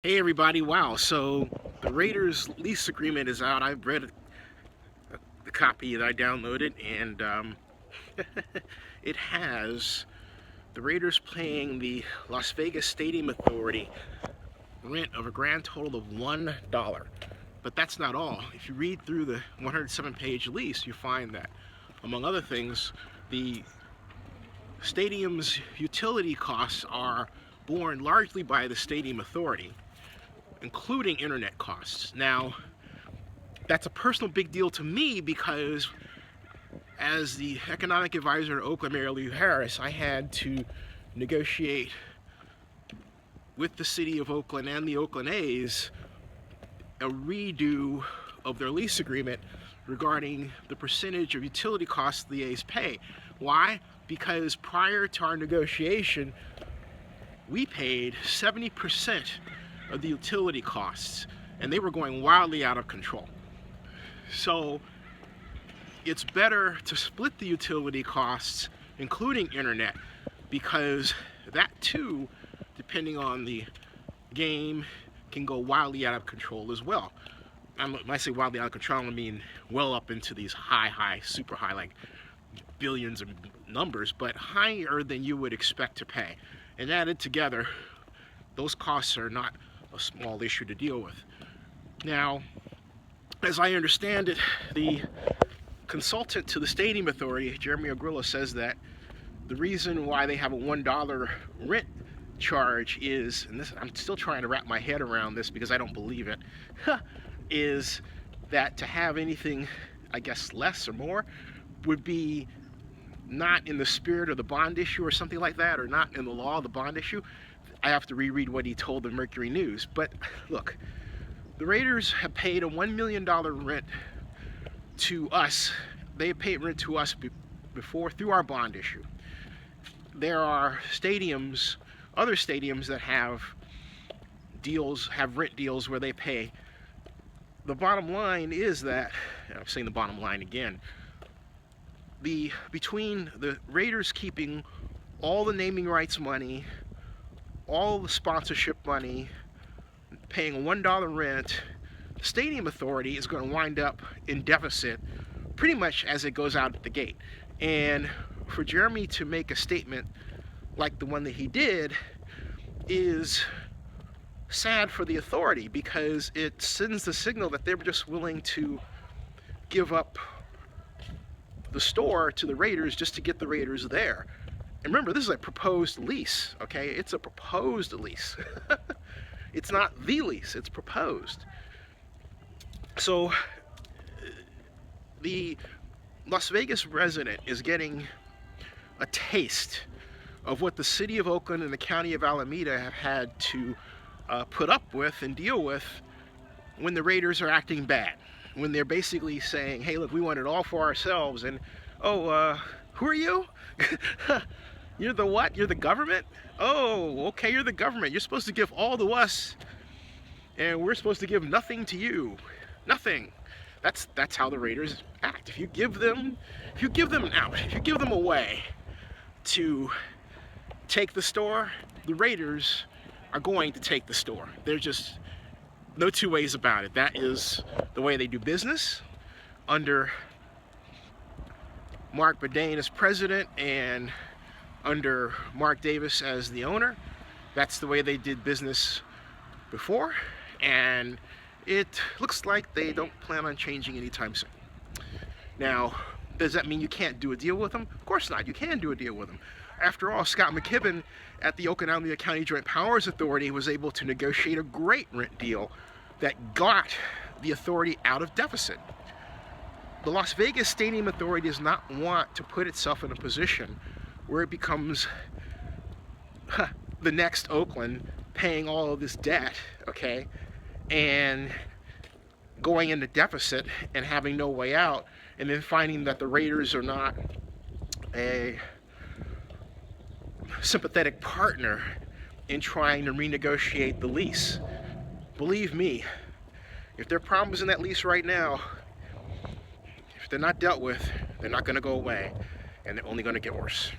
Hey everybody, wow, so the Raiders lease agreement is out. I've read the copy that I downloaded, and it has the Raiders paying the Las Vegas Stadium Authority rent of a grand total of $1. But that's not all. If you read through the 107-page lease, you find that, among other things, the stadium's utility costs are borne largely by the Stadium Authority, including internet costs. Now, that's a personal big deal to me because as the economic advisor to Oakland Mayor Lee Harris, I had to negotiate with the city of Oakland and the Oakland A's a redo of their lease agreement regarding the percentage of utility costs the A's pay. Why? Because prior to our negotiation, we paid 70% of the utility costs, and they were going wildly out of control. So it's better to split the utility costs, including internet, because that too, depending on the game, can go wildly out of control as well. When I say wildly out of control, I mean well up into these super high, like billions of numbers, but higher than you would expect to pay. And added together, those costs are not a small issue to deal with. Now, as I understand it, the consultant to the Stadium Authority, Jeremy Ogrillo, says that the reason why they have a $1 rent charge is, and this, I'm still trying to wrap my head around this because I don't believe it, is that to have anything, I guess, less or more would be not in the spirit of the bond issue or something like that, or not in the law of the bond issue. I have to reread what he told the Mercury News. But look, the Raiders have paid a $1 million rent to us. They paid rent to us before through our bond issue. There are stadiums, other stadiums that have deals, have rent deals where they pay. The bottom line is that, I'm saying the bottom line again, between the Raiders keeping all the naming rights money, all the sponsorship money, paying a $1 rent, the Stadium Authority is going to wind up in deficit pretty much as it goes out at the gate. And for Jeremy to make a statement like the one that he did is sad for the authority, because it sends the signal that they're just willing to give up the store to the Raiders just to get the Raiders there. And remember, this is a proposed lease, okay? It's a proposed lease. It's not the lease, it's proposed. So the Las Vegas resident is getting a taste of what the city of Oakland and the county of Alameda have had to put up with and deal with when the Raiders are acting bad. When they're basically saying, hey, look, we want it all for ourselves, and who are you? You're the what? You're the government? Oh, okay, you're the government. You're supposed to give all to us, and we're supposed to give nothing to you. Nothing. That's how the Raiders act. If you give them away to take the store, the Raiders are going to take the store. There's just no two ways about it. That is the way they do business under Mark Bourdain as president and under Mark Davis as the owner. That's the way they did business before, and it looks like they don't plan on changing anytime soon. Now, does that mean you can't do a deal with them? Of course not. You can do a deal with them. After all, Scott McKibben at the Oakland and Alameda County Joint Powers Authority was able to negotiate a great rent deal that got the authority out of deficit. The Las Vegas Stadium Authority does not want to put itself in a position where it becomes the next Oakland, paying all of this debt, okay, and going into deficit and having no way out, and then finding that the Raiders are not a sympathetic partner in trying to renegotiate the lease. Believe me, if there are problems in that lease right now, if they're not dealt with, they're not going to go away, and they're only going to get worse.